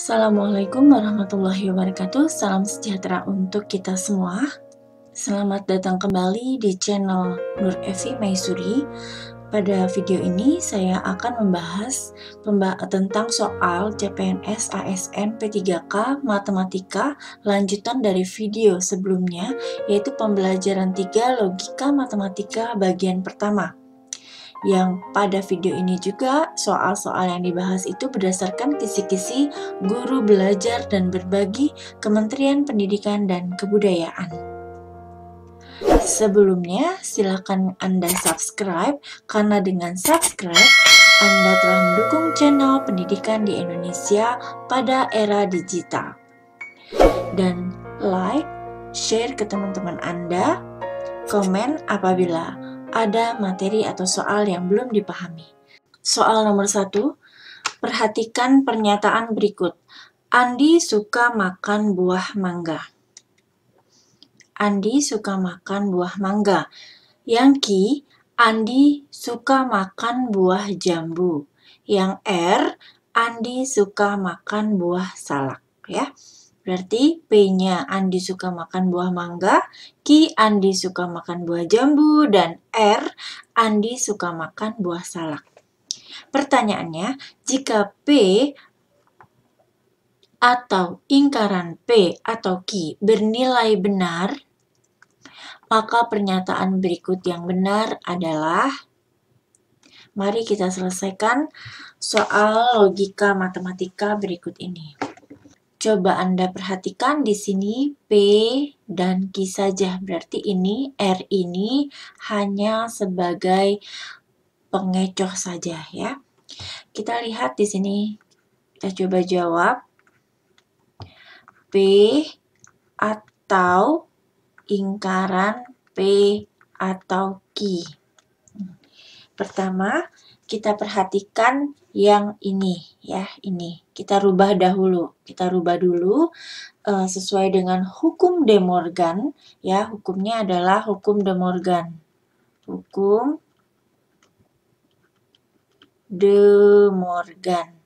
Assalamualaikum warahmatullahi wabarakatuh. Salam sejahtera untuk kita semua. Selamat datang kembali di channel Nur Evi Maisuri. Pada video ini saya akan membahas tentang soal CPNS ASN P3K Matematika lanjutan dari video sebelumnya, yaitu pembelajaran 3 Logika Matematika bagian pertama. Yang pada video ini juga soal-soal yang dibahas itu berdasarkan kisi-kisi guru belajar dan berbagi Kementerian Pendidikan dan Kebudayaan. Sebelumnya silakan Anda subscribe, karena dengan subscribe Anda telah mendukung channel pendidikan di Indonesia pada era digital. Dan like, share ke teman-teman Anda, komen apabila ada materi atau soal yang belum dipahami. Soal nomor 1, perhatikan pernyataan berikut. Andi suka makan buah mangga. Andi suka makan buah mangga. Yang Ki, Andi suka makan buah jambu. Yang R, Andi suka makan buah salak. Ya. Berarti P-nya Andi suka makan buah mangga, Q Andi suka makan buah jambu, dan R Andi suka makan buah salak. Pertanyaannya, jika P atau ingkaran P atau Q bernilai benar, maka pernyataan berikut yang benar adalah, mari kita selesaikan soal logika matematika berikut ini. Coba Anda perhatikan di sini P dan Q saja. Berarti ini R ini hanya sebagai pengecoh saja ya. Kita lihat di sini. Kita coba jawab. P atau ingkaran P atau Q. Pertama, kita perhatikan yang ini ya, ini. Kita rubah dahulu. Kita rubah dulu sesuai dengan hukum De Morgan ya. Hukumnya adalah hukum De Morgan. Hukum De Morgan.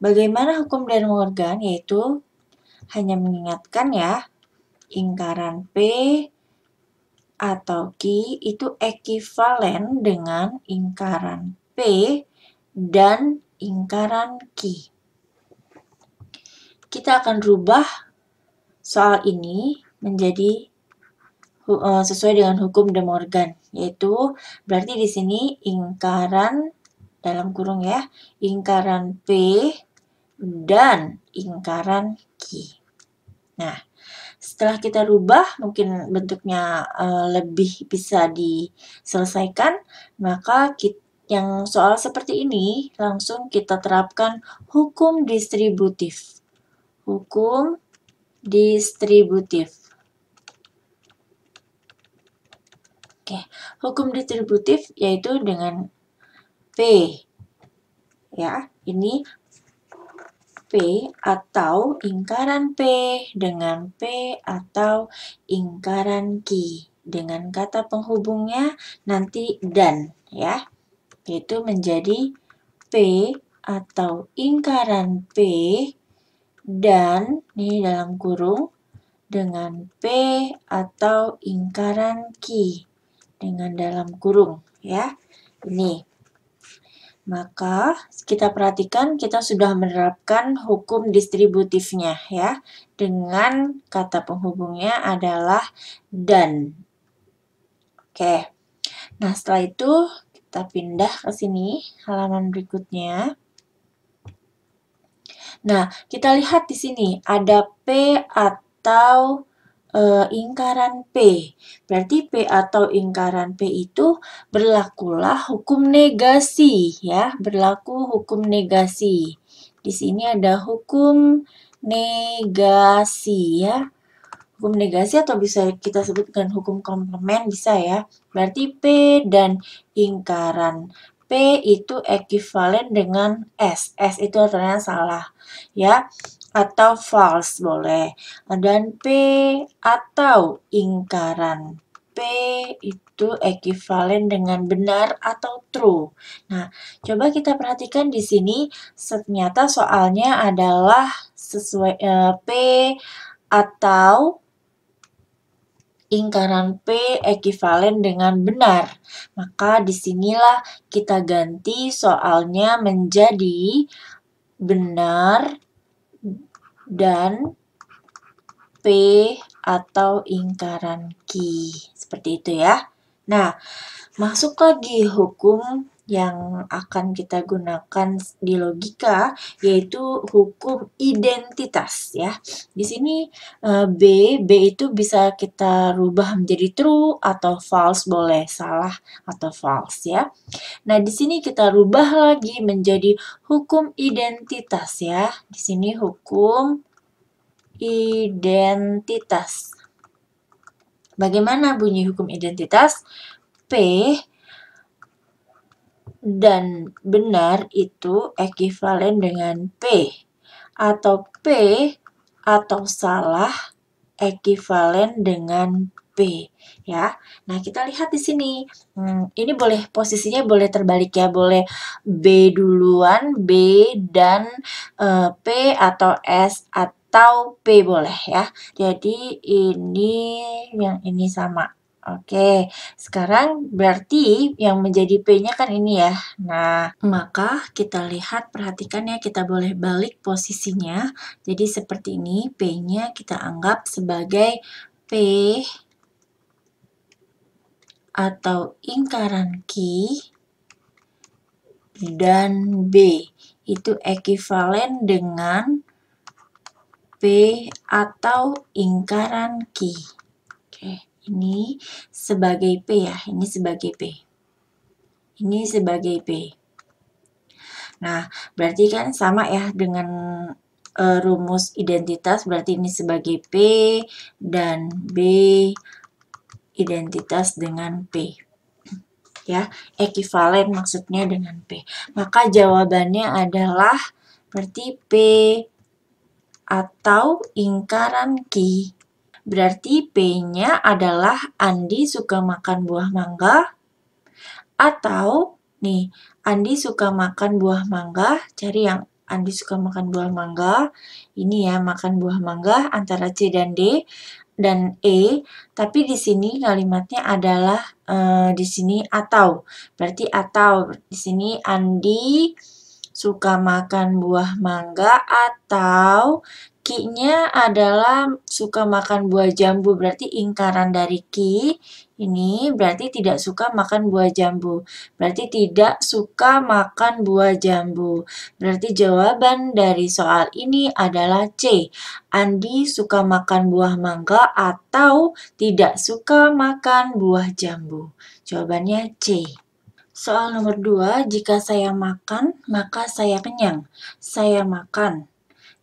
Bagaimana hukum De Morgan? Yaitu hanya mengingatkan ya, ingkaran P atau Q itu ekivalen dengan ingkaran P dan ingkaran Q. Kita akan rubah soal ini menjadi sesuai dengan hukum De Morgan, yaitu berarti di sini ingkaran dalam kurung ya, ingkaran P dan ingkaran Q. Nah, setelah kita rubah, mungkin bentuknya lebih bisa diselesaikan, maka yang soal seperti ini langsung kita terapkan hukum distributif. Hukum distributif. Oke, hukum distributif yaitu dengan P. Ya, ini P atau ingkaran P dengan P atau ingkaran Q. Dengan kata penghubungnya nanti dan ya. Yaitu menjadi P atau ingkaran P dan ini dalam kurung dengan P atau ingkaran Q dengan dalam kurung ya. Ini. Maka kita perhatikan kita sudah menerapkan hukum distributifnya ya. Dengan kata penghubungnya adalah dan. Oke. Nah, setelah itu kita pindah ke sini halaman berikutnya. Nah, kita lihat di sini ada P atau ingkaran P. Berarti P atau ingkaran P itu berlakulah hukum negasi ya, berlaku hukum negasi. Di sini ada hukum negasi ya. Hukum negasi atau bisa kita sebut dengan hukum komplement bisa ya. Berarti P dan ingkaran P itu ekivalen dengan S. S itu artinya salah ya. Atau false boleh. Dan P atau ingkaran P itu ekuivalen dengan benar atau true. Nah, coba kita perhatikan di sini, ternyata soalnya adalah sesuai P atau lingkaran P ekuivalen dengan benar. Maka disinilah kita ganti soalnya menjadi benar dan P atau lingkaran Q. Seperti itu ya. Nah, masuk lagi hukum yang akan kita gunakan di logika, yaitu hukum identitas ya. Di sini B itu bisa kita rubah menjadi true atau false, boleh salah atau false ya. Nah, di sini kita rubah lagi menjadi hukum identitas ya. Di sini hukum identitas. Bagaimana bunyi hukum identitas? P dan benar itu ekuivalen dengan P, atau P atau salah ekuivalen dengan P ya. Nah, kita lihat di sini. Ini boleh posisinya boleh terbalik ya, boleh B duluan, B dan P atau S atau P boleh ya. Jadi ini yang ini sama. Oke, sekarang berarti yang menjadi P-nya kan ini ya. Nah, maka kita lihat, perhatikan ya, kita boleh balik posisinya. Jadi seperti ini, P-nya kita anggap sebagai P atau lingkaran Q dan B. Itu ekuivalen dengan P atau lingkaran Q. Oke. Ini sebagai P ya, ini sebagai P. Ini sebagai P. Nah, berarti kan sama ya dengan rumus identitas, berarti ini sebagai P dan B identitas dengan P. Ya, ekuivalen maksudnya dengan P. Maka jawabannya adalah berarti P atau lingkaran Q. Berarti P-nya adalah Andi suka makan buah mangga, atau nih, Andi suka makan buah mangga, cari yang Andi suka makan buah mangga. Ini ya, makan buah mangga antara C dan D dan E, tapi di sini kalimatnya adalah di sini atau. Berarti atau di sini Andi suka makan buah mangga, atau Q-nya adalah suka makan buah jambu. Berarti lingkaran dari Q ini berarti tidak suka makan buah jambu. Berarti tidak suka makan buah jambu. Berarti jawaban dari soal ini adalah C. Andi suka makan buah mangga atau tidak suka makan buah jambu. Jawabannya C. Soal nomor 2, jika saya makan, maka saya kenyang. Saya makan.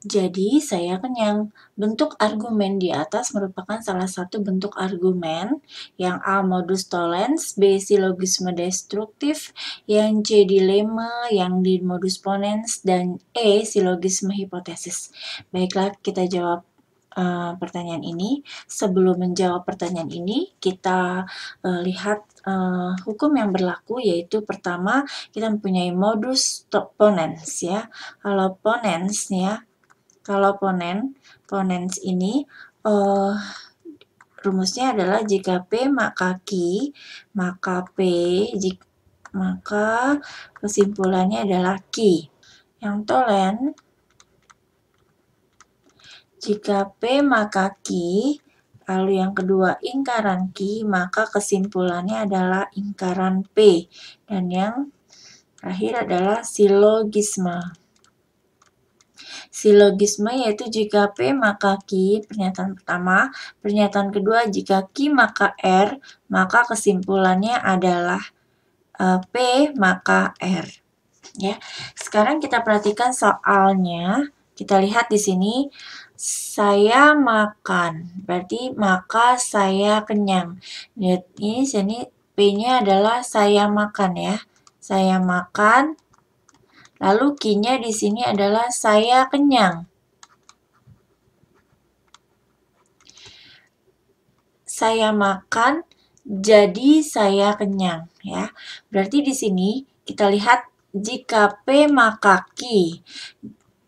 Jadi, saya kenyang. Bentuk argumen di atas merupakan salah satu bentuk argumen. Yang A, modus tollens, B, silogisme destruktif, yang C, dilema, yang D, modus ponens, dan E, silogisme hipotesis. Baiklah, kita jawab pertanyaan ini. Sebelum menjawab pertanyaan ini, kita lihat hukum yang berlaku, yaitu pertama, kita mempunyai modus ponens ya. Kalau ponens ya, kalau ponens ini rumusnya adalah jika P maka Q, maka P, maka kesimpulannya adalah Q. Yang tolen, jika P maka Q, lalu yang kedua lingkaran Q, maka kesimpulannya adalah lingkaran P. Dan yang terakhir adalah silogisme. Silogisme yaitu jika P maka Q, pernyataan pertama. Pernyataan kedua, jika Q maka R, maka kesimpulannya adalah P maka R. Ya. Sekarang kita perhatikan soalnya. Kita lihat di sini, saya makan. Berarti maka saya kenyang. Lihat ini sini P-nya adalah saya makan ya. Saya makan. Lalu Q-nya di sini adalah saya kenyang. Saya makan, Jadi saya kenyang ya. Berarti di sini kita lihat jika P maka Q.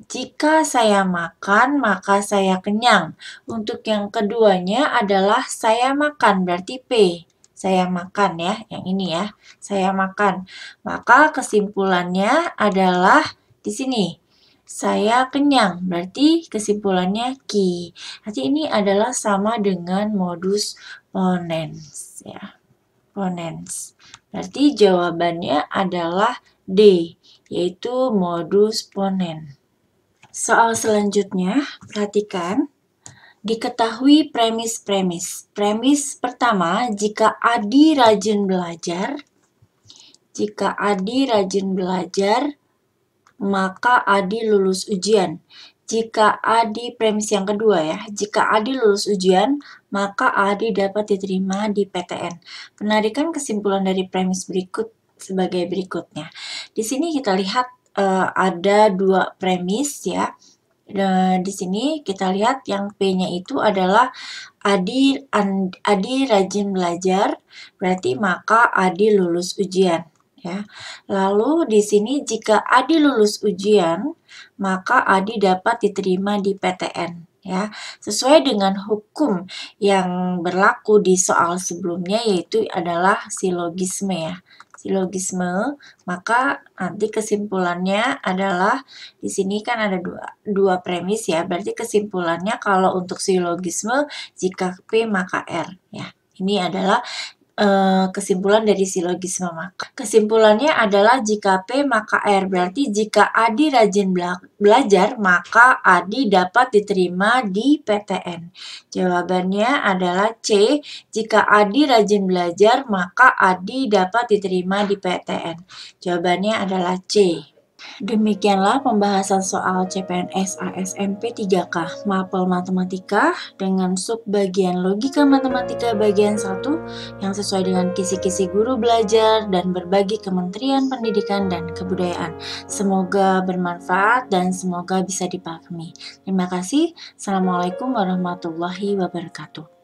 Jika saya makan, maka saya kenyang. Untuk yang keduanya adalah saya makan, berarti P. Saya makan ya, yang ini ya. Saya makan. Maka kesimpulannya adalah di sini. Saya kenyang, berarti kesimpulannya Q. Berarti ini adalah sama dengan modus ponens ya. Ponens. Berarti jawabannya adalah D, yaitu modus ponens. Soal selanjutnya, perhatikan. Diketahui premis-premis. Premis pertama, jika Adi rajin belajar, maka Adi lulus ujian. Jika Adi, premis yang kedua ya, jika Adi lulus ujian, maka Adi dapat diterima di PTN. Penarikan kesimpulan dari premis berikut sebagai berikutnya. Di sini kita lihat ada dua premis ya. Di sini kita lihat yang P-nya itu adalah Adi rajin belajar, berarti maka Adi lulus ujian. Ya. Lalu di sini jika Adi lulus ujian, maka Adi dapat diterima di PTN. Ya, sesuai dengan hukum yang berlaku di soal sebelumnya, yaitu adalah silogisme ya. Silogisme, maka nanti kesimpulannya adalah di sini kan ada dua premis ya, berarti kesimpulannya kalau untuk silogisme jika P maka R ya. Ini adalah kesimpulan dari silogisme maka. Kesimpulannya adalah jika P maka R, berarti jika Adi rajin belajar maka Adi dapat diterima di PTN. Jawabannya adalah C, jika Adi rajin belajar maka Adi dapat diterima di PTN. Jawabannya adalah C. Demikianlah pembahasan soal CPNS ASMP 3K Mapel Matematika dengan subbagian Logika Matematika bagian 1 yang sesuai dengan kisi-kisi guru belajar dan berbagi Kementerian Pendidikan dan Kebudayaan. Semoga bermanfaat dan semoga bisa dipahami. Terima kasih. Assalamualaikum warahmatullahi wabarakatuh.